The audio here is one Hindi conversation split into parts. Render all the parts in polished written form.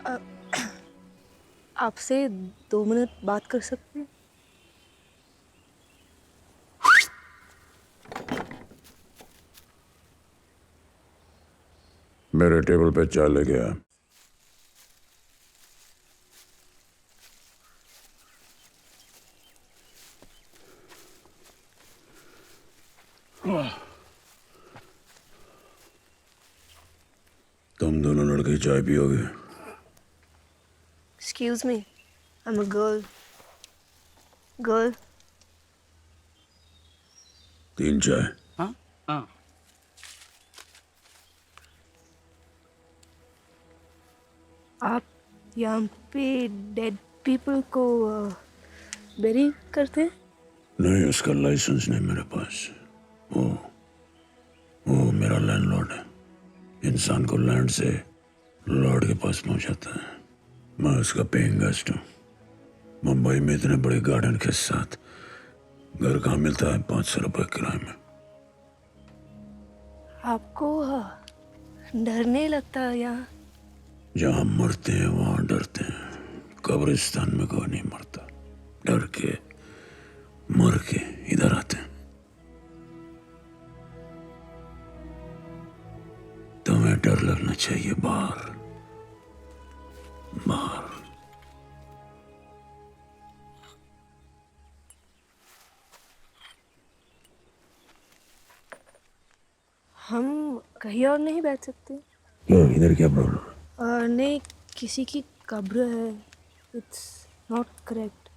अ, आपसे 2 मिनट बात कर सकते हैं? मेरे टेबल पे चाय लेके आ। तुम दोनों लड़के चाय पियोगे? Excuse me, I'm a girl. Girl. 3 चाय। हाँ हाँ। आप यहाँ पे डेड पीपल को बेरी करते हैं? नहीं, उसका लाइसेंस नहीं मेरे पास। वो मेरा लैंडलॉर्ड है। इंसान को लैंड से लॉर्ड के पास पहुंचाता है। मैं उसका पेइंग गेस्ट हूँ। मुंबई में इतने बड़े गार्डन के साथ घर कहाँ मिलता है 500 रुपए किराए में। आपको डर नहीं लगता यहाँ? जहाँ मरते हैं वहां डरते हैं। कब्रिस्तान में कोई नहीं मरता। डर के मर के इधर आते हैं। तुम्हें डर लगना चाहिए बाहर बाहर। हम कहीं और नहीं बैठ सकते? क्यों, इधर क्या प्रॉब्लम? नहीं, किसी की कब्र है। It's not correct.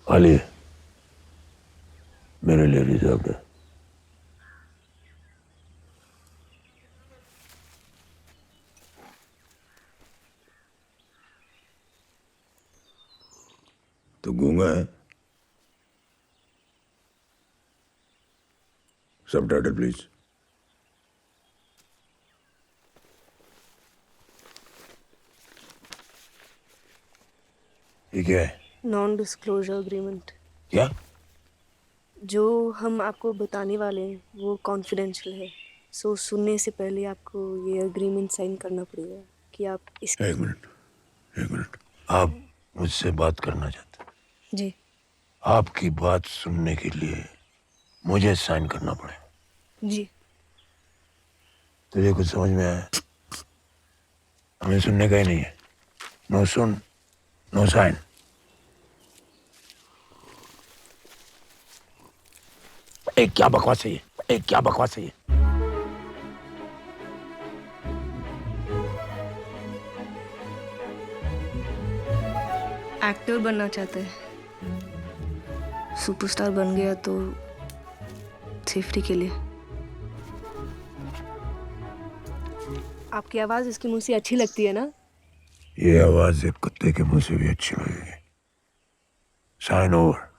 खाली मेरे लिए रिजर्व है। तो गूंगा है? सब टाइटल प्लीज। ये क्या है? Non disclosure agreement. क्या? जो हम आपको बताने वाले हैं वो कॉन्फिडेंशियल है। सो सुनने से पहले आपको ये एग्रीमेंट साइन करना पड़ेगा कि आप इस। एक मिनट। आप मुझसे बात करना चाहते हैं? जी। आपकी बात सुनने के लिए मुझे साइन करना पड़ेगा? जी। तुझे कुछ समझ में आया? हमें सुनने का ही नहीं है। नो सुन, नो साइन। एक क्या बकवास है ये? एक्टर बनना चाहते हैं। सुपरस्टार बन गया तो सेफ्टी के लिए। आपकी आवाज़ इसके मुंह से अच्छी लगती है ना? ये आवाज एक कुत्ते के मुंह से भी अच्छी लगेगी। Sign over.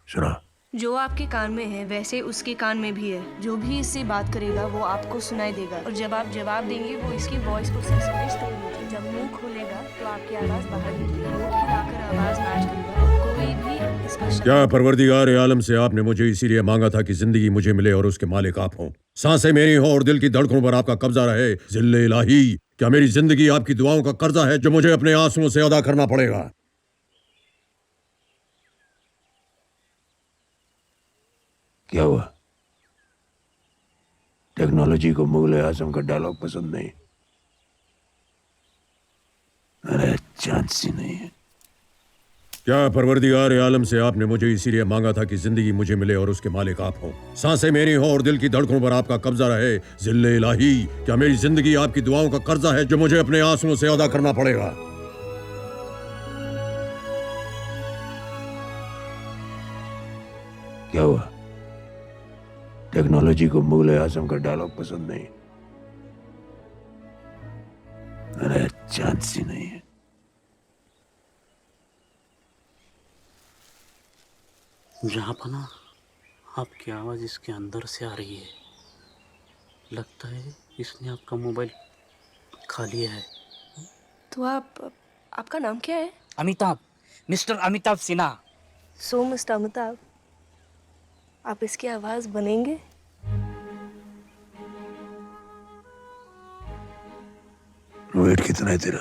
सुना? जो आपके कान में है वैसे उसके कान में भी है। जो भी इससे बात करेगा वो आपको सुनाई देगा और जब आप जवाब देंगे वो इसकी वॉइस प्रोसेसर करेगी। जब मुंह खोलेगा तो आपकी आवाज़ बाहर निकलेगी। होठ हिलाकर आवाज़ मैच करेगा। कोई भी इसका क्या परवरदिगार आलम से आपने मुझे इसीलिए मांगा था कि जिंदगी मुझे मिले और उसके मालिक आप हों। सांसें मेरी हों और दिल की धड़कनों पर आपका कब्जा रहे। जिल्ले इलाही, क्या मेरी जिंदगी आपकी दुआओं का कर्जा है जो मुझे अपने आंसुओं से अदा करना पड़ेगा? क्या हुआ? टेक्नोलॉजी को मुगले आजम का डायलॉग पसंद नहीं? अरे चांस ही नहीं है। क्या परवरदिगार आलम से आपने मुझे इसीलिए मांगा था कि जिंदगी मुझे मिले और उसके मालिक आप हों। सांसें मेरी हों और दिल की धड़कनों पर आपका कब्जा रहे। जिल्ले इलाही, क्या मेरी जिंदगी आपकी दुआओं का कर्जा है जो मुझे अपने आंसुओं से अदा करना पड़ेगा? क्या हुआ? टेक्नोलॉजी को मुगले आजम का डायलॉग पसंद नहीं? अरे चांस ही नहीं है। जहाँ पना आपकी आवाज़ इसके अंदर से आ रही है। लगता है इसने आपका मोबाइल खा लिया है। तो आपका नाम क्या है? अमिताभ, मिस्टर अमिताभ सिन्हा। सो मिस्टर अमिताभ, आप इसकी आवाज़ बनेंगे? वेट कितना है तेरा?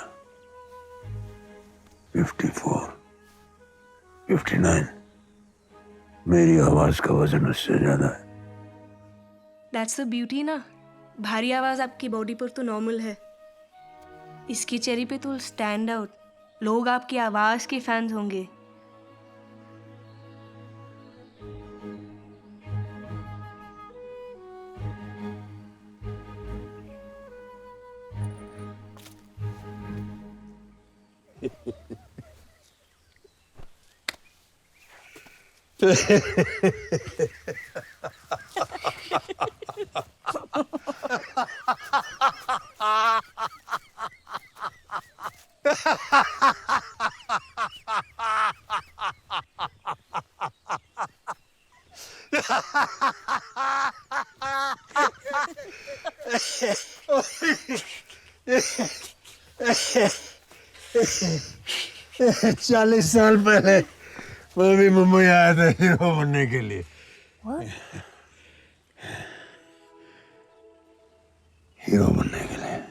54, 59। मेरी आवाज का वजन उससे ज्यादा है। दैट्स द ब्यूटी ना, भारी आवाज आपकी बॉडी पर तो नॉर्मल है, इसकी चेहरे पे तो स्टैंड आउट। लोग आपकी आवाज के फैंस होंगे। चालीस साल पहले मैं भी मुंबई आया था हीरो बनने के लिए। हीरो बनने के लिए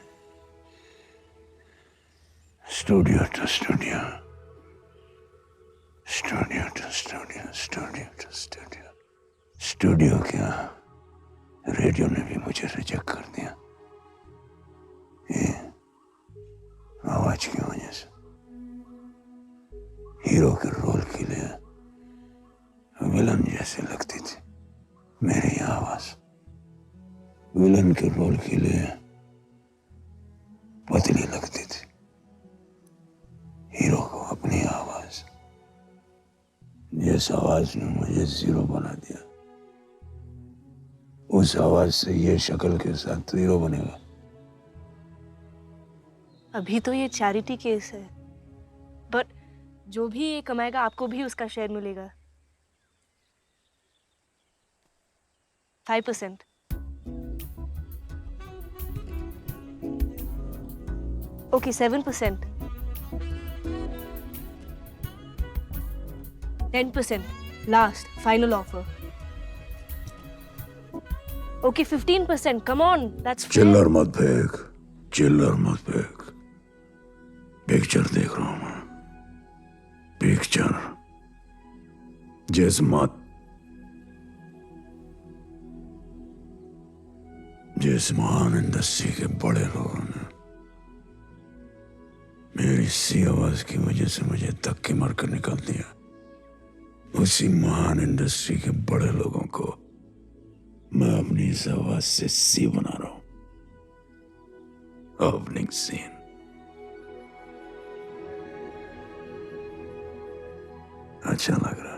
studio to studio, studio to studio, studio to studio. Studio क्या, रेडियो ने भी मुझे रिजेक्ट कर दिया, ये आवाज की वजह से। हीरो के रोल के लिए विलन जैसे लगती थी मेरी आवाज, विलन के रोल के लिए पतली लगती थी। हीरो को अपनी आवाज, जिस आवाज ने मुझे जीरो बना दिया, उस आवाज से ये शक्ल के साथ हीरो बनेगा। अभी तो ये चैरिटी केस है, बट जो भी ये कमाएगा आपको भी उसका शेयर मिलेगा। 5%। Okay 7%, 10%, last final offer. Okay 15%, come on, that's fair. चिल्लर मत फेंक, चिल्लर मत फेंक। पिक्चर देख रहा हूं मैं, पिक्चर। जिस महान इंडस्ट्री के बड़े लोगों ने मेरी सी आवाज की वजह से मुझे धक्के मारकर निकाल दिया, उसी महान इंडस्ट्री के बड़े लोगों को मैं अपनी इस आवाज से सी बना रहा हूं। Opening scene. अच्छा लग रहा,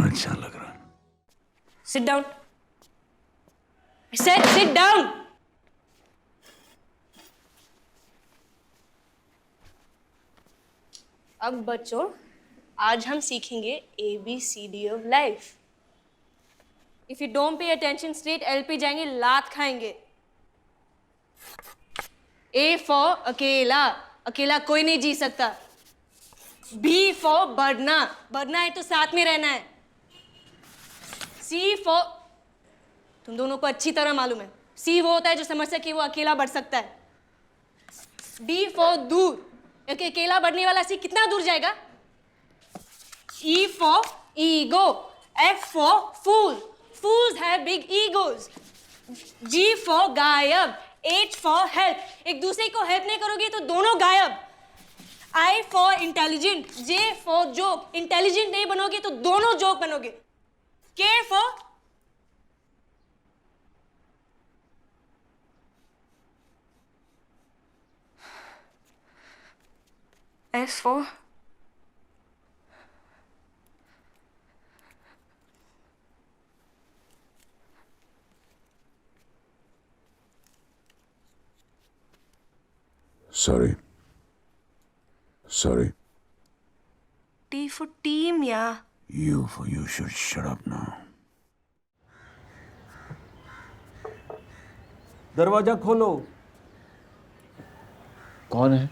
अच्छा लग रहा। Sit down. I said sit down. अब बच्चों, आज हम सीखेंगे ABCD of life. If you don't pay attention, straight L पे जाएंगे, लात खाएंगे। A for अकेला, अकेला कोई नहीं जी सकता। B for बढ़ना, बढ़ना है तो साथ में रहना है। C for, तुम दोनों को अच्छी तरह मालूम है, C वो होता है जो समझ सके वो अकेला बढ़ सकता है। D for दूर, क्योंकि अकेला बढ़ने वाला C कितना दूर जाएगा? E for ego, F for fool, fools have big egos. G for गायब, H for help, एक दूसरे को हेल्प नहीं करोगे तो दोनों गायब। I for intelligent, J for joke, intelligent नहीं बनोगे तो दोनों जोक बनोगे। K for S for Sorry. Sorry. T for team, yeah. You should shut up now. दरवाजा खोलो। कौन है?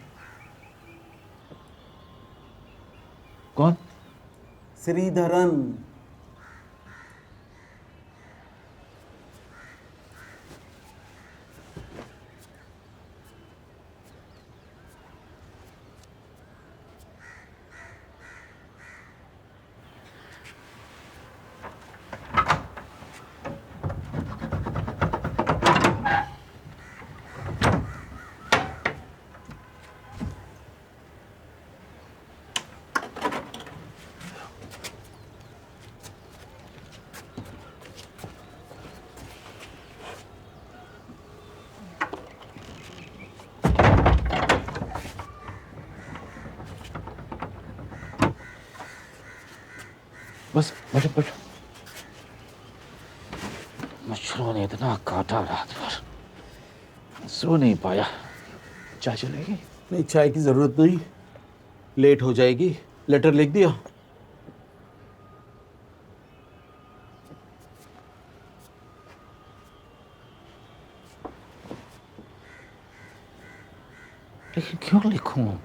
कौन? श्रीधरन। बस बैठो बैठो। मच्छरों ने इतना काटा रात भर, सो नहीं पाया। चाय चलेगी? नहीं, चाय की जरूरत नहीं, लेट हो जाएगी। लेटर लिख दिया? लेकिन क्यों लिखूं?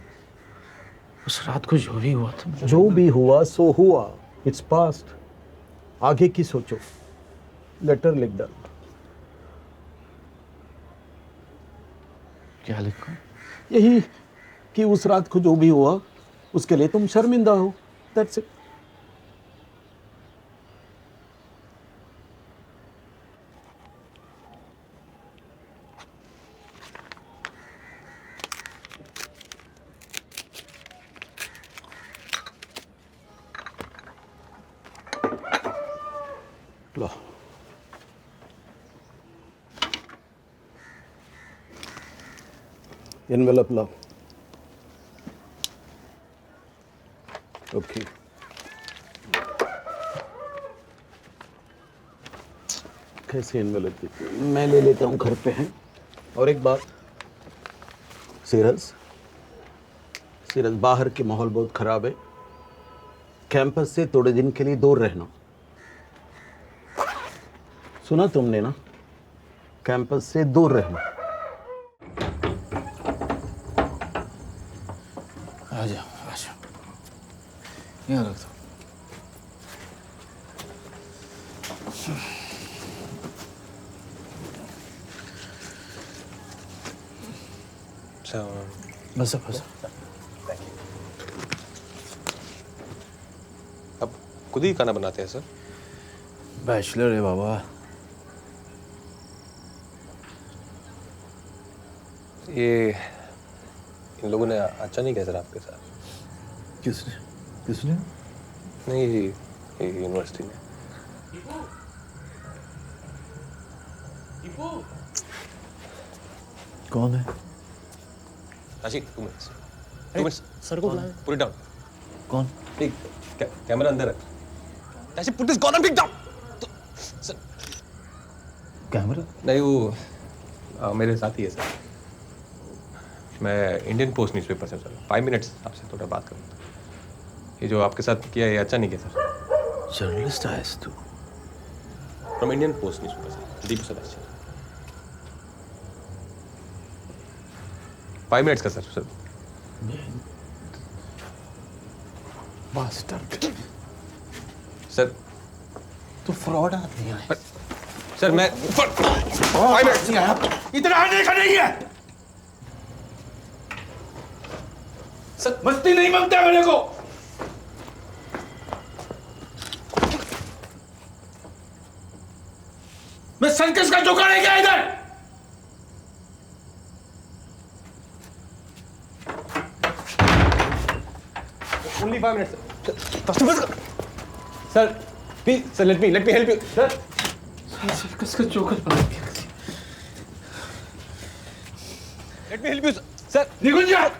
उस रात को जो भी हुआ था, जो भी हुआ सो हुआ, इट्स पास्ट। आगे की सोचो, लेटर लिख डाल। क्या लिखूं? यही कि उस रात को जो भी हुआ उसके लिए तुम शर्मिंदा हो, that's it. Low, envelope low. Okay, कैसे एनवेलप देती हूँ? मैं ले लेता हूँ, घर पे हैं। और एक बात, सीरज, बाहर के माहौल बहुत खराब है, कैंपस से थोड़े दिन के लिए दूर रहना। सुना तुमने ना, कैंपस से दूर रहना। आ जाओ आ जाओ, यहाँ रख दो। बस बस। अब खुद ही खाना बनाते हैं सर? बैचलर है बाबा। ये इन लोगों ने अच्छा नहीं किया सर आपके साथ। किसने किसने? नहीं, ये यूनिवर्सिटी ने। कौन है? आशिक, 2 मिनट्स, 2 मिनट्स। सर को बुलाओ। Put it down. कौन? ठीक, कैमरा अंदर है। Aashiq, put this gun on, pick down. Sir, camera? नहीं, वो मेरे साथ ही है सर। मैं इंडियन पोस्ट न्यूज़पेपर से सर 5 मिनट्स आपसे थोड़ा बात करूँ। ये जो आपके साथ किया, ये अच्छा नहीं किया सर। जर्नलिस्ट आया तू? From Indian post newspaper sir, Deep Sadashiv. 5 minutes का सर। बास्टर्ड। सर तू फ्रॉड आदमी है। सर मैं 5 मिनट्स। इतना आने का नहीं है सर, मस्ती नहीं मांगता मेरे को। मैं सर्कस का जोकर है क्या इधर? Only 5 minutes sir. Please sir, let me help you sir. Circus का जोकर बना दिया। Let me help you sir. निकल जा।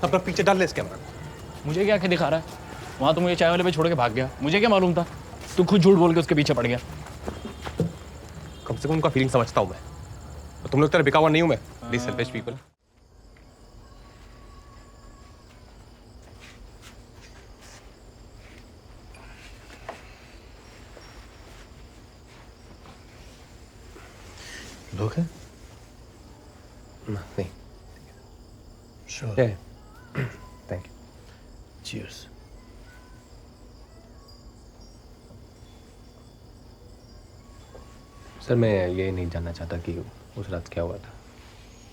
अपना पीछे डाल ले इस कैमरा। मुझे क्या दिखा रहा है? वहां तो मुझे चाय वाले पे छोड़ के भाग गया, मुझे क्या मालूम था? तू खुद झूठ बोल के उसके पीछे पड़ गया। कम से कम उनका फीलिंग समझता हूं मैं। और तुम लोग तरह बिका हुआ नहीं हूं मैं। Please selfish people. लोग हैं? नहीं, sure. Thank you. Cheers. Sir मैं ये नहीं जानना चाहता कि उस रात क्या हुआ था।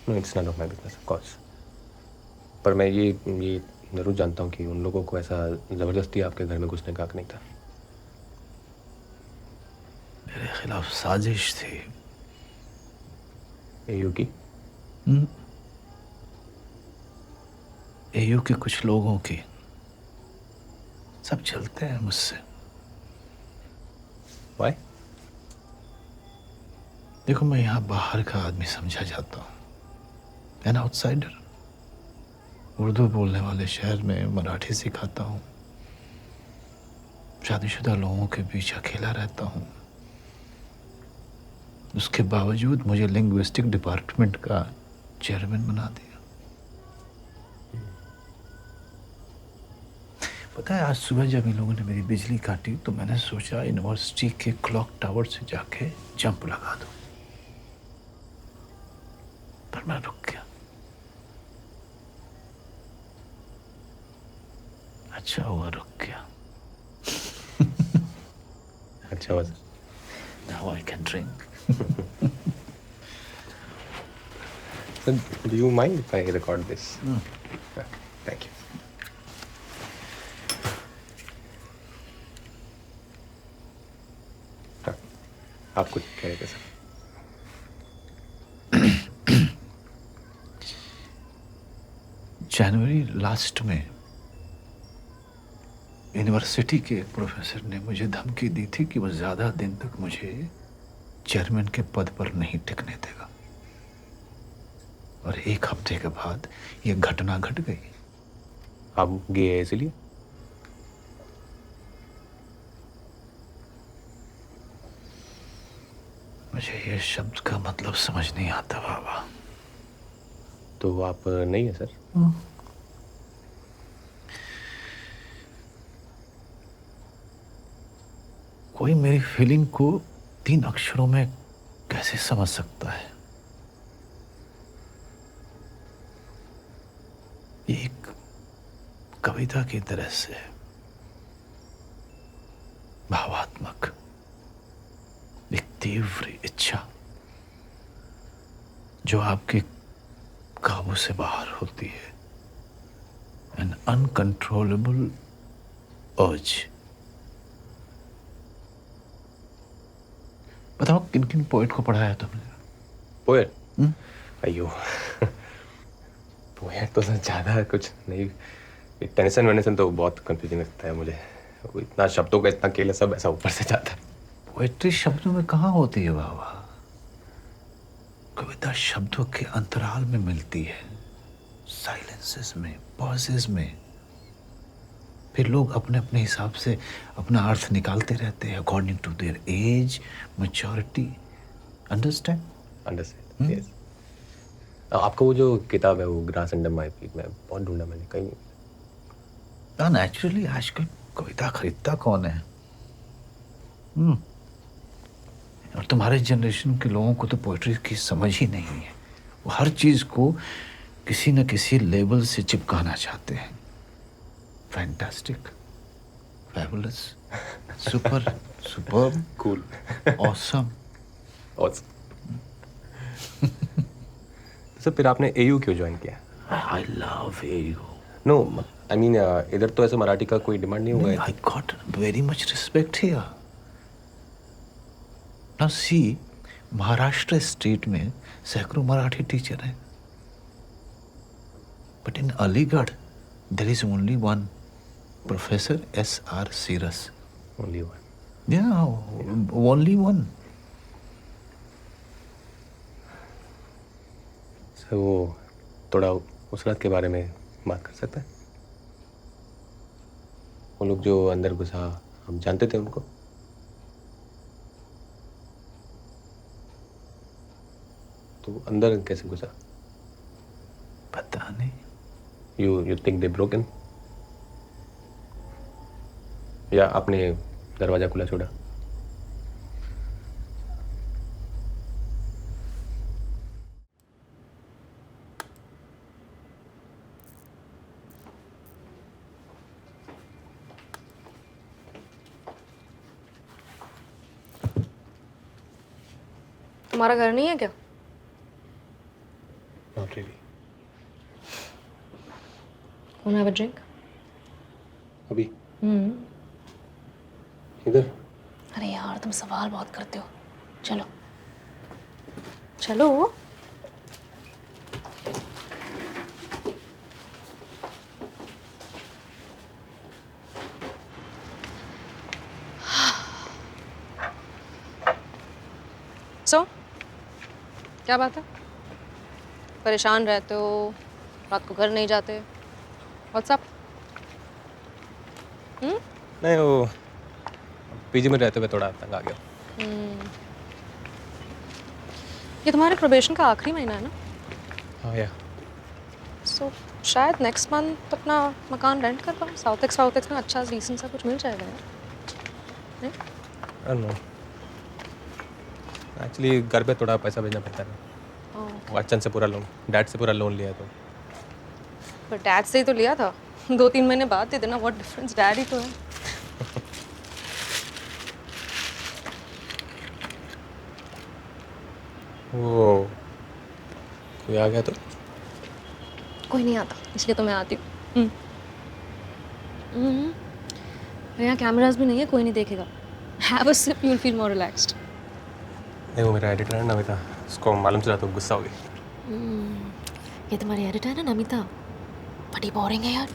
No, it's not of my business of course. पर मैं ये ज़रूर जानता हूँ कि उन लोगों को ऐसा ज़बरदस्ती आपके घर में घुसने का हक नहीं था। मेरे खिलाफ साजिश थी। एयू की? एयू के कुछ लोगों की। सब चलते हैं मुझसे। वाई? देखो, मैं यहाँ बाहर का आदमी समझा जाता हूँ, एन आउटसाइडर। उर्दू बोलने वाले शहर में मराठी सिखाता हूँ। शादीशुदा लोगों के बीच अकेला रहता हूँ। उसके बावजूद मुझे लिंग्विस्टिक डिपार्टमेंट का चेयरमैन बना दिया। पता है, आज सुबह जब इन लोगों ने मेरी बिजली काटी तो मैंने सोचा यूनिवर्सिटी के क्लॉक टावर से जाके जंप लगा दूं, पर मैं रुक गया। अच्छा हुआ रुक गया। अच्छा हुआ। Now I can drink. Sir, do you mind if I record this? Thank you. हाँ, आप कुछ कह रहे थे सर? जनवरी लास्ट में यूनिवर्सिटी के एक प्रोफेसर ने मुझे धमकी दी थी कि वो ज़्यादा दिन तक मुझे चेयरमैन के पद पर नहीं टिकने देगा। और एक हफ्ते के बाद ये घटना घट गई। आप गए इसलिए? मुझे ये शब्द का मतलब समझ नहीं आता बाबा। तो आप नहीं है सर? कोई मेरी फीलिंग को 3 अक्षरों में कैसे समझ सकता है? ये एक कविता की तरह से भावात्मक, एक तीव्र इच्छा जो आपके काबू से बाहर होती है। एन अनकंट्रोलेबल अर्ज। बताओ किन किन पोएट को पढ़ाया तुमने? पोएट? अयो पोएट तो सर ज़्यादा कुछ नहीं। टेनिसन वेनिसन तो बहुत कंफ्यूजिंग लगता है मुझे। वो इतना शब्दों का इतना केला सब ऐसा ऊपर से जाता है। पोएट्री शब्दों में कहाँ होती है बाबा? कविता शब्दों के अंतराल में मिलती है, साइलेंसेस में, पॉजेस में। फिर लोग अपने अपने हिसाब से अपना अर्थ निकालते रहते हैं according to their age, maturity. Understand? Understand, yes. आपका वो जो किताब है वो ग्रास अंडर माय फीट, में बहुत ढूंढा मैंने, कहीं नहीं। नेचुरली आजकल कविता खरीदता कौन है? और तुम्हारे जनरेशन के लोगों को तो पोएट्री की समझ ही नहीं है। वो हर चीज को किसी न किसी लेबल से चिपकाना चाहते हैं। Fantastic, fabulous, super, superb, cool, awesome. तो सर फिर आपने एयू क्यों ज्वाइन किया? I love AU. No, I mean इधर तो ऐसे मराठी का कोई डिमांड नहीं होगा। I got very much respect here. Now see, Maharashtra state में सैकड़ों मराठी टीचर हैं, but in Aligarh there is only one professor S.R. Siras. Only one? Yeah, only one. Sir वो थोड़ा उस रात के बारे में बात कर सकते हैं? वो लोग जो अंदर घुसा, हम जानते थे उनको? तो अंदर कैसे घुसा? पता नहीं। You think they broken? या आपने दरवाजा खुला छोड़ा? तुम्हारा घर नहीं है क्या? Not really. Wanna have a drink? अभी? इधर? अरे यार तुम सवाल बहुत करते हो। चलो चलो। सो क्या बात है? परेशान रहते हो, रात को घर नहीं जाते? What's up? नहीं वो पीजी में रहते हुए थोड़ा तंग आ गया। ये तुम्हारे प्रोबेशन का आखिरी महीना है ना? हाँ या सो शायद नेक्स्ट मंथ अपना मकान रेंट कर पाओ। साउथ एक्स में अच्छा डिसेंट सा कुछ मिल जाएगा यार। नहीं? आई डोंट नो, एक्चुअली घर पे थोड़ा पैसा भेजना पड़ता है ना। वो अच्चन से पूरा लोन, डैड से पूरा लोन लिया तो। पर डैड से ही तो लिया था। 2-3 महीने बाद दे देना, व्हाट डिफरेंस, डैड ही तो है। वो कोई आ गया तो? कोई नहीं आता, इसलिए तो मैं आती हूँ। यहाँ कैमरास भी नहीं है, कोई नहीं देखेगा। Have a sip, you will feel more relaxed. नहीं वो मेरा एडिटर है नमिता, उसको मालूम चला तो गुस्सा हो गई। ये तुम्हारी एडिटर है ना नमिता, बड़ी बोरिंग है यार।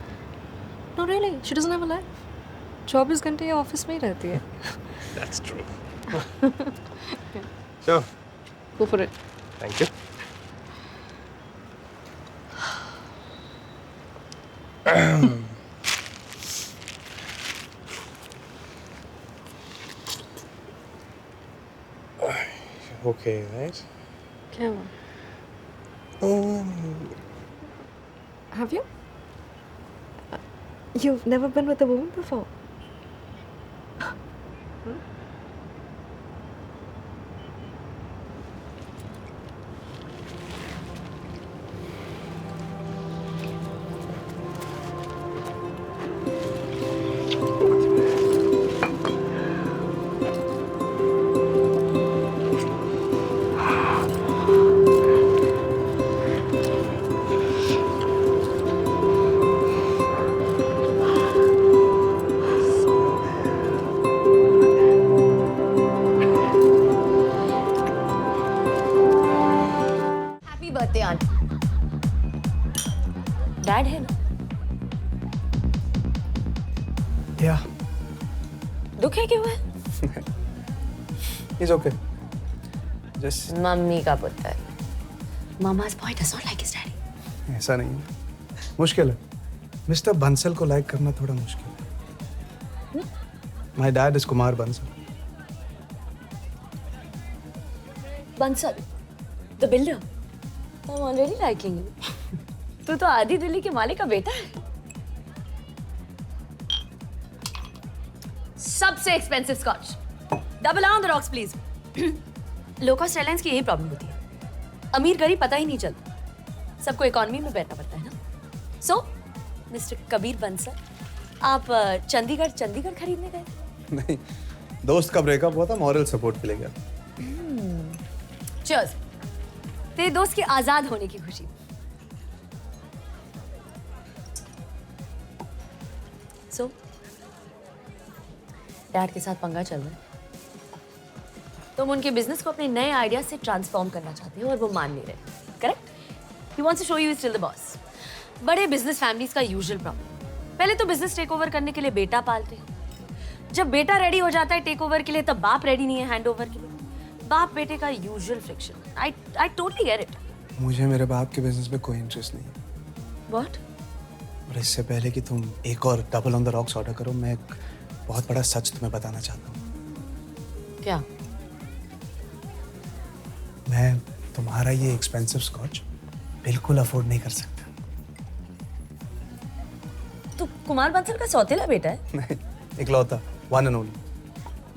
No really, she doesn't have a life. 24 घंटे ये ऑफिस में ही रहती है। That's true. So go for it. Thank you. Okay, right? क्या हुआ? Have you? You've never been with a woman before? Happy birthday aunty. Dad है ना? या दुख है क्यों है? इट्स ओके, जस्ट मम्मी का पुत्र। Mama's boy does not like his daddy। ऐसा नहीं है, मुश्किल है। मिस्टर बंसल को लाइक करना थोड़ा मुश्किल है। My dad is Kumar Bansal. Bansal, the builder। I'm already liking you। तू तो आधी दिल्ली के मालिक का बेटा है। सबसे expensive scotch. Double on the rocks please. Low cost airlines की यही प्रॉब्लम होती है, अमीर गरीब पता ही नहीं चलता, सबको इकोनॉमी में बैठना पड़ता है ना। सो मिस्टर कबीर बंसल, आप चंडीगढ़ खरीदने गए? नहीं, दोस्त का ब्रेकअप हुआ था, मॉरल सपोर्ट के लिए गया। चीयर्स, तेरे दोस्त के आजाद होने की खुशी। सो डैड के साथ पंगा चल रहा है। तुम उनके बिजनेस को अपने नए आइडिया से ट्रांसफॉर्म करना चाहते हो और वो मान नहीं रहे, correct? He wants to show you still the boss. बड़े बिजनेस फैमिलीज का यूजुअल प्रॉब्लम, पहले तो बिजनेस टेक ओवर करने के लिए बेटा पालते हैं, जब बेटा रेडी हो जाता है टेक ओवर के लिए तब बाप रेडी नहीं है हैंड ओवर के लिए। बाप बेटे का usual friction. I totally get it. मुझे मेरे बाप के बिजनेस में कोई इंटरेस्ट नहीं है। व्हाट? और इससे पहले कि तुम एक और double on the rocks order करो, मैं एक बहुत बड़ा सच तुम्हें बताना चाहता हूँ। क्या? मैं तुम्हारा ये एक्सपेंसिव स्कॉच बिल्कुल अफोर्ड नहीं कर सकता। तू कुमार बंसल का सौतेला बेटा है? नहीं, इकलौता, वन एंड ओनली।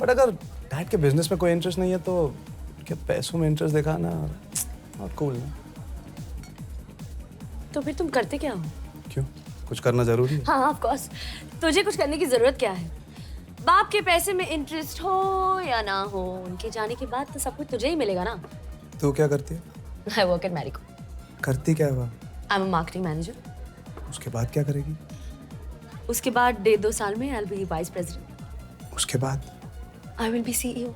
बट अगर डैड के बिजनेस में कोई इंटरेस्ट नहीं है तो क्या पैसों में इंटरेस्ट दिखाना नॉट कूल ना। तो फिर तुम करते क्या हो? क्यों, कुछ करना जरूरी है? हाँ ऑफ कोर्स, तुझे कुछ करने की जरूरत क्या है? बाप के पैसे में इंटरेस्ट हो या ना हो, उनके जाने के बाद तो सब कुछ तुझे ही मिलेगा ना। तू क्या करती है? I work at Marico. करती क्या है वहाँ? I am a marketing manager. उसके बाद क्या करेगी? उसके बाद 1.5-2 साल में I will be vice president. उसके बाद आई विल बी सीईओ।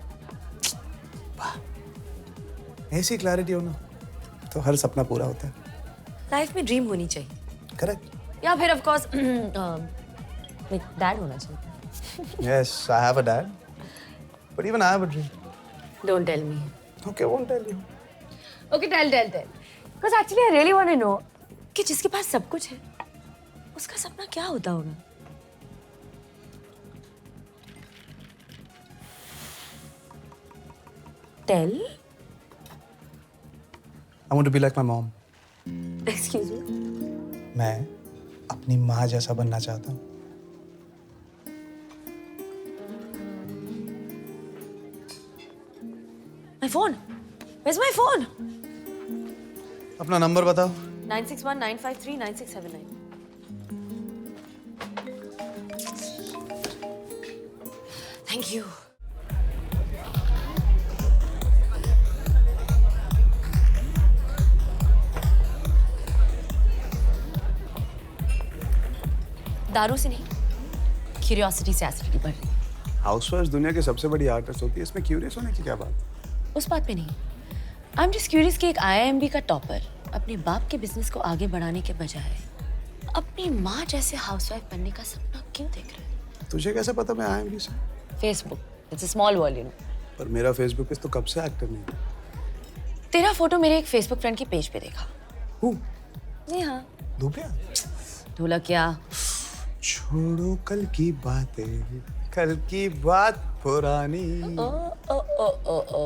ऐसी क्लैरिटी हो ना तो हर सपना पूरा होता है। लाइफ में ड्रीम होनी चाहिए। करेक्ट। या फिर ऑफ कोर्स डैड होना चाहिए। Yes, I have a dad. But even I have a dream. Don't tell me. Okay, won't tell you. Okay, tell. Because actually I really want to know कि जिसके पास सब कुछ है, वो उसका सपना क्या होता होगा? Tell? I want to be like my mom. Excuse me? मैं अपनी माँ जैसा बनना चाहता हूँ। My phone. Where's my phone? अपना नंबर बताओ। 961-953-9679. Thank you. दारू से नहीं, क्यूरियोसिटी से एसिडिटी बढ़ रही है। हाउसवाइफ दुनिया की सबसे बड़ी आर्टिस्ट होती है, इसमें क्यूरियस होने की क्या बात? उस बात पे नहीं। आई एम जस्ट क्यूरियस कि एक IIMB का टॉपर अपने बाप के बिजनेस को आगे बढ़ाने के बजाय अपनी माँ जैसे हाउसवाइफ बनने का सपना क्यों देख रहे हैं? तुझे कैसे पता मैं IIMB से? Facebook, it's a small world you know. पर मेरा फेसबुक पे तो कब से एक्टिव नहीं है। तेरा फोटो मेरे एक फेसबुक फ्रेंड की पेज पे देखा। हूँ? जी हाँ। धूपिया? ढोलकिया। छोड़ो कल की बातें, कल की बात पुरानी। ओ ओ ओ ओ ओ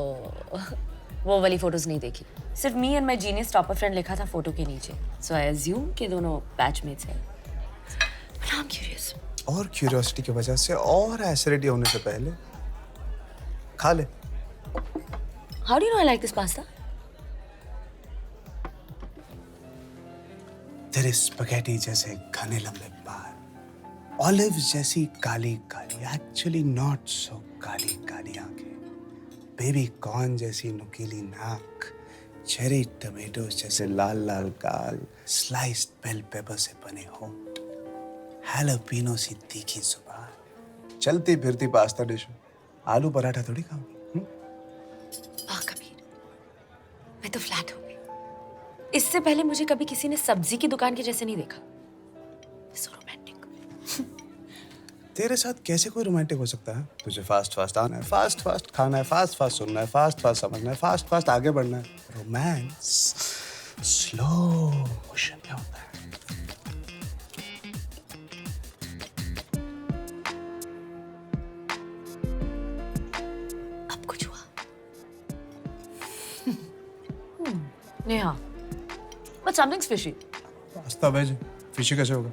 वो वाली फोटोज नहीं देखी। सिर्फ me and my genius topper friend लिखा था फोटो के नीचे। सो आई अज्यूम कि दोनों बैचमेट्स हैं। But I am curious. और क्यूरियोसिटी की वजह से और एसिडिटी होने से पहले खा ले। How do you know I like this pasta? तेरे स्पैगेटी जैसे घने लंबे बाल, ऑलिव जैसी Kali Kali, actually not so Kali Kali आंखें, बेबी कॉर्न जैसी नुकीली नाक, चेरी टमेटोज जैसे लाल लाल गाल, स्लाइस्ड बेल पेपर से बने होंठ, हैलोपिनो सी तीखी जुबान, चलती फिरती पास्ता डिश। आलू पराठा थोड़ी खाऊंगी। वाह कबीर, मैं तो फ्लैट हो गई। इससे पहले मुझे कभी किसी ने सब्जी की दुकान के जैसे नहीं देखा। So romantic. तेरे साथ कैसे कोई रोमांटिक हो सकता है? तुझे फास्ट फास्ट आना है, फास्ट फास्ट खाना है, फास्ट फास्ट सुनना है, फास्ट फास्ट समझना है, फास्ट फास्ट आगे बढ़ना है। रोमांस स्लो मोशन में होता है। अब कुछ हुआ? Neha, but something's fishy. Pasta veg, fishy कैसे होगा?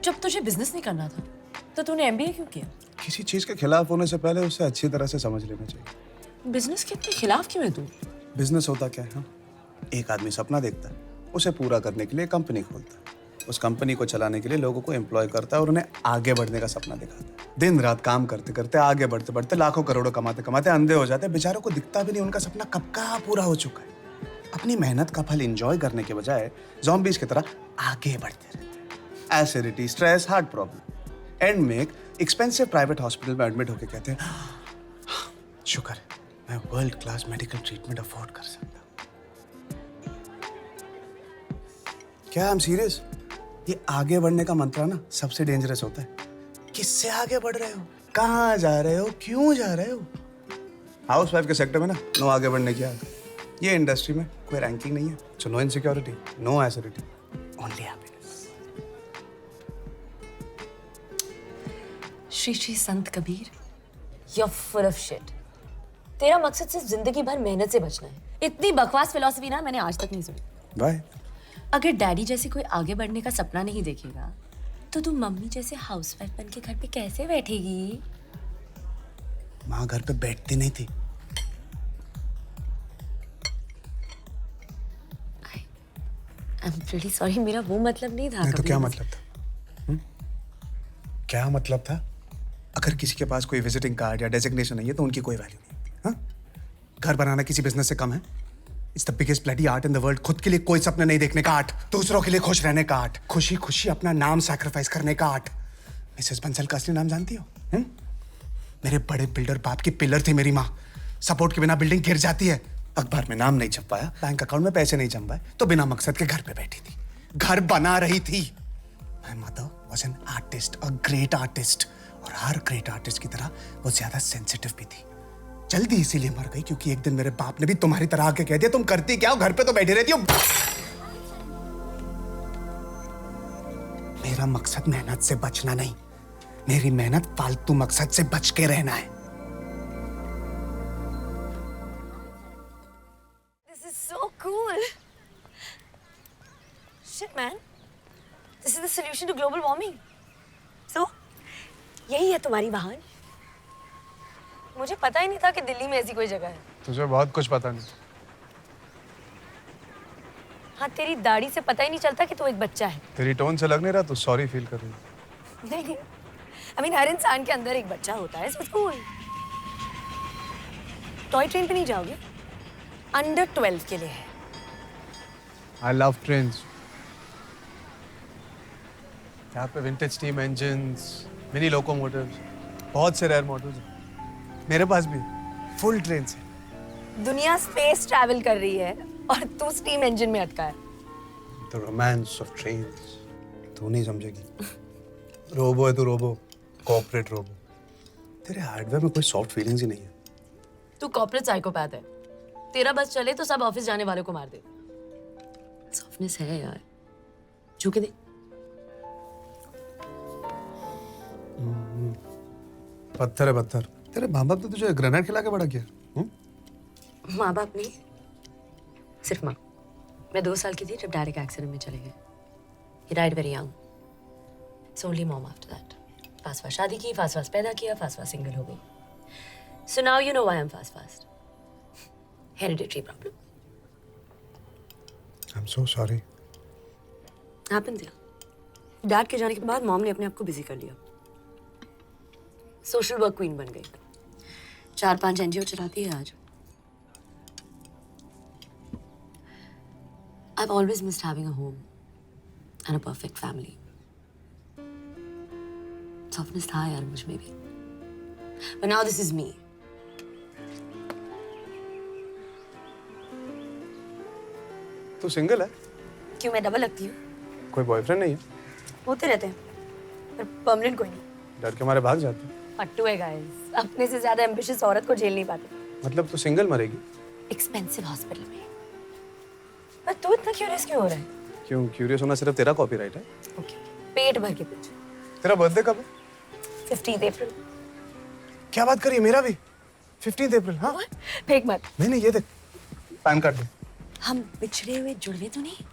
जब तुझे बिजनेस नहीं करना था तो तूने MBA क्यों किया? किसी चीज के खिलाफ होने से पहले उसे अच्छी तरह से समझ लेना चाहिए। बिजनेस के इतने खिलाफ क्यों है तू? बिजनेस होता क्या है? हाँ? एक आदमी सपना देखता है, उसे पूरा करने के लिए कंपनी खोलता है, उस कंपनी को चलाने के लिए लोगों को एम्प्लॉय करता है और उन्हें आगे बढ़ने का सपना दिखाता है। दिन रात काम करते करते, आगे बढ़ते बढ़ते, लाखों करोड़ों कमाते कमाते अंधे हो जाते हैं। बेचारों को दिखता भी नहीं उनका सपना कब का पूरा हो चुका है। अपनी मेहनत का फल एंजॉय करने के बजाय ज़ॉम्बीज की तरह आगे बढ़ते रहते हैं। Acidity, stress, heart problem, and में एक एक्सपेंसिव प्राइवेट हॉस्पिटल में एडमिट होकर कहते हैं शुक्र है मैं world class medical treatment afford कर सकता हूँ। क्या आई एम सीरियस? ये आगे बढ़ने का मंत्र ना सबसे डेंजरस होता है। किससे आगे बढ़ रहे हो, कहाँ जा रहे हो, क्यों जा रहे हो? हाउसवाइफ के सेक्टर में ना नो आगे बढ़ने की आदत। ये इंडस्ट्री में कोई रैंकिंग नहीं है, so no insecurity, no acidity, only happiness. Shri Shri Sant Kabir, you're full of shit. तेरा मकसद सिर्फ जिंदगी भर मेहनत से बचना है। इतनी बकवास फिलॉसफी ना मैंने आज तक नहीं सुनी। बाय। अगर डैडी जैसे कोई आगे बढ़ने का सपना नहीं देखेगा तो तू मम्मी जैसे हाउसवाइफ बन के घर पे कैसे बैठेगी? माँ घर पे बैठती नहीं थी। I'm pretty sorry, मेरा वो मतलब नहीं था। नहीं तो कभी क्या मतलब था? क्या मतलब था? अगर किसी के पास कोई विजिटिंग कार्ड या डेजिग्नेशन नहीं है तो उनकी कोई वैल्यू नहीं है। हाँ? घर बनाना किसी बिजनेस से कम है? It's the biggest bloody art in the world. खुद के लिए कोई सपने नहीं देखने का आर्ट, दूसरों के लिए खुश रहने का आर्ट, खुशी खुशी अपना नाम सैक्रिफाइस करने का आर्ट। मिसेस बंसल का असली नाम जानती हो? मेरे बड़े बिल्डर बाप की पिलर थी मेरी माँ। सपोर्ट के बिना बिल्डिंग गिर जाती है। अखबार में नाम नहीं छप पाया, बैंक अकाउंट में पैसे नहीं जम पाए तो बिना मकसद के घर पे बैठी थी, घर बना रही थी। My mother was an artist, a great artist, और हर ग्रेट आर्टिस्ट की तरह वो ज्यादा सेंसिटिव भी थी। जल्दी इसीलिए मर गई क्योंकि एक दिन मेरे बाप ने भी तुम्हारी तरह आके कह दिया तुम करती क्या हो, घर पे तो बैठी रहती हो। मेरा मकसद मेहनत से बचना नहीं, मेरी मेहनत फालतू मकसद से बच के रहना है। This is so cool. Shit, man. This is the solution to global warming. So, यही है तुम्हारी वाहन? मुझे पता ही नहीं था कि दिल्ली में ऐसी कोई जगह है। तुझे बहुत कुछ पता नहीं। हाँ, तेरी दाढ़ी से पता ही नहीं चलता कि तू एक बच्चा है। तेरी टोन से लग नहीं रहा तू सॉरी फील कर रही है। नहीं, I mean, हर इंसान के अंदर एक बच्चा होता है, so it's cool. Toy train पे नहीं जाओगे? अंडर 12 के लिए है। I love trains. यहाँ पे vintage steam engines, mini locomotives, बहुत से रेयर मॉडल्स हैं। मेरे पास भी फुल ट्रेन से। दुनिया स्पेस ट्रैवल कर रही है और तू स्टीम इंजन में अटका है। The romance of trains. तू नहीं समझेगी। रोबो है तू, रोबो, कॉर्पोरेट रोबो। तेरे हार्डवेयर में कोई सॉफ्ट फीलिंग्स ही नहीं है। तू कॉर्पोरेट साइकोपैथ है। तेरा बस चले तो सब ऑफिस जाने वालों को मार दे। सॉफ्टनेस है यार, छू के दे। पत्थर है पत्थर। तेरे माँ बाप ने तुझे ग्रेनेड खिला के बड़ा किया। माँ बाप नहीं, सिर्फ माँ। मैं 2 साल की थी जब डैडी का एक्सीडेंट में चले गए। He died very young. It's only mom after that. Fast fast शादी की, फास्ट फास्ट पैदा किया, फास्ट फास्ट सिंगल हो गई। So now you know why I'm fast fast. Hereditary problem. I'm so sorry. Happened there. Dad के जाने के बाद मॉम ने अपने आप को बिजी कर लिया। सोशल वर्क क्वीन बन गई। 4-5 NGO चलाती है आज। I've always missed having a home and a perfect family. Softness था यार मुझ में भी। But now this is me. तू सिंगल है? क्यों, मैं डबल लगती हूँ? कोई बॉयफ्रेंड नहीं है? होते रहते हैं, पर परमानेंट कोई नहीं। डर के मारे भाग जाते हैं। पट्टू है गाइस, अपने से ज्यादा एम्बिशियस औरत को झेल नहीं पाते। मतलब तू सिंगल मरेगी? एक्सपेंसिव हॉस्पिटल में। पर तू इतना क्यूरियस क्यों हो रहा है? क्यों क्यूरियस होना सिर्फ तेरा कॉपीराइट है? ओके, पेट भर के पूछ। तेरा बर्थडे कब है? 15 अप्रैल। क्या बात करी, मेरा भी 15 अप्रैल। हाँ, फेक मत। नहीं ये देख, पैन कार्ड दे। हम बिछड़े हुए जुड़वे तो नहीं?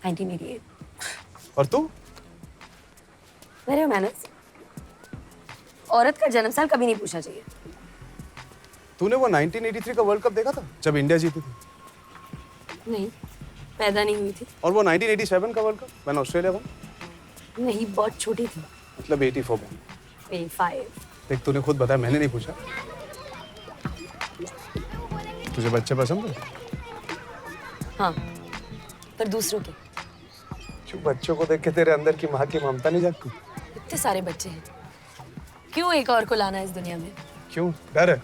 1988। और तू? मेरे मैनर्स। औरत का जन्म साल कभी नहीं पूछना चाहिए। तूने वो 1983 का वर्ल्ड कप देखा था जब इंडिया जीती थी? नहीं, पैदा नहीं हुई थी। और वो 1987 का world cup when Australia won? नहीं, बहुत छोटी थी। मतलब 84 में। 85। देख तूने खुद बताया, मैंने नहीं पूछा। तुझे बच्चे पसंद है? हाँ, पर दूसरों के। क्यों, बच्चों को देख के तेरे अंदर की माँ की ममता नहीं जागती? इतने सारे बच्चे हैं, क्यों एक और को लाना है इस दुनिया में? क्यों, डर है?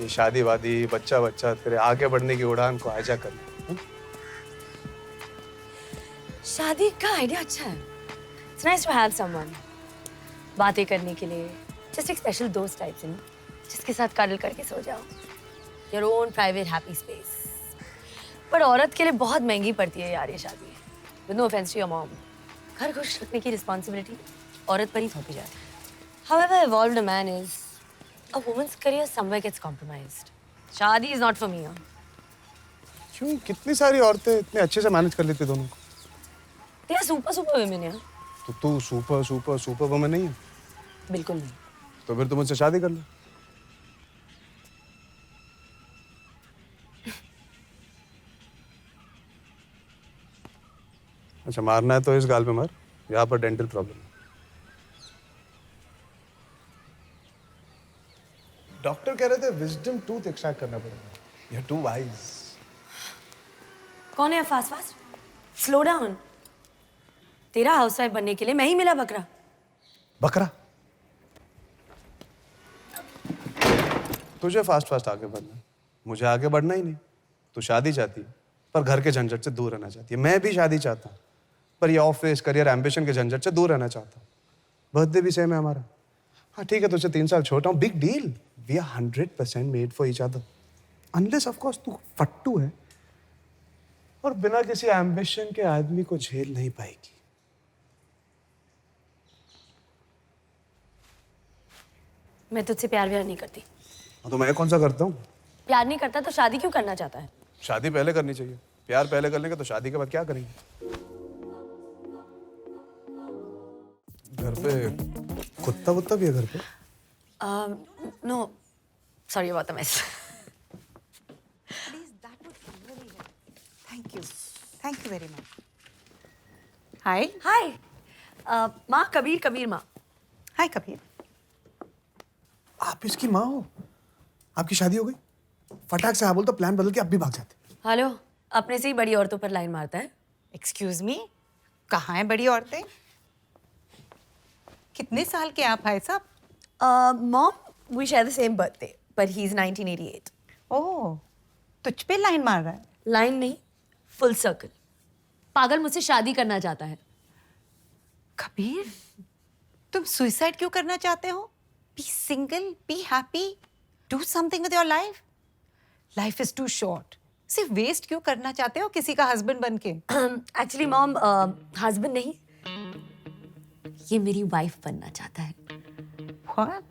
ये शादी वादी बच्चा बच्चा तेरे आगे बढ़ने की उड़ान को आजा कर। शादी का आइडिया अच्छा है। It's nice to have someone बातें करने के लिए, just एक स्पेशल दोस्त टाइप से, जिसके साथ कडल करके सो जाओ। Your own private happy space. पर औरत के लिए बहुत महंगी पड़ती है यार ये शादी। With no offense to your mom. घर खुश रखने की रिस्पॉन्सिबिलिटी औरत पर ही थोपी जाती है। However evolved a man is, a woman's career somewhere gets compromised. शादी is not for me. क्यों, कितनी सारी औरतें इतने अच्छे से मैनेज कर लेती दोनों को। तेरा सुपर वुमेन है। तो तू सुपर वुमन नहीं है? बिल्कुल नहीं। तो फिर तू मुझसे शादी कर ले। अच्छा, मारना है तो इस गाल पे मार, यहाँ पर डेंटल प्रॉब्लम है। डॉक्टर कह रहे थे विजडम टूथ एक्सट्रैक्ट करना पड़ेगा। You are too wise. कौन है फास्ट फास्ट? Slow down. तेरा हाउसवाइफ बनने के लिए मैं ही मिला बकरा। बकरा? तुझे फास्ट आगे बढ़ना है, मुझे आगे बढ़ना ही नहीं। तू शादी चाहती है पर घर के झंझट से दूर रहना चाहती है। मैं भी शादी चाहता हूँ पर ये ऑफिस करियर एम्बिशन के झंझट से दूर रहना चाहता हूँ। बर्थडे भी सेम है हमारा। हाँ ठीक है, तुझसे 3 साल छोटा हूँ, big deal. We are 100% made for each other. Unless of course तू फट्टू है और बिना किसी एम्बिशन के आदमी को झेल नहीं पाएगी। मैं तुझसे प्यार व्यार नहीं करती। तो मैं कौन सा करता हूँ? प्यार नहीं करता तो शादी क्यों करना चाहता है? शादी पहले करनी चाहिए। प्यार पहले कर लेंगे तो शादी के बाद क्या करेंगे? घर पे कुत्ता वुत्ता भी है घर पे? No sorry about the mess. Thank you very much. Hi hi माँ, कबीर, कबीर माँ। हाय कबीर। आप इसकी माँ हो? आपकी शादी हो गई? फटाक से हाँ बोल तो प्लान बदल के आप भी भाग जाते। हेलो, अपने से ही बड़ी औरतों पर लाइन मारता है। एक्सक्यूज मी, कहाँ हैं बड़ी औरतें? कितने साल के आप भाई साहब? Mom we share the same birthday पर ही इज 1988। ओह, तुझ पे लाइन मार रहा है? लाइन नहीं, फुल सर्कल। पागल मुझसे शादी करना चाहता है। कबीर, तुम सुसाइड क्यों करना चाहते हो? Be single, be happy, do something with your life. Life is too short. सिर्फ वेस्ट क्यों करना चाहते हो किसी का हस्बैंड बन के? एक्चुअली मॉम, हस्बैंड नहीं, ये मेरी वाइफ बनना चाहता है। What?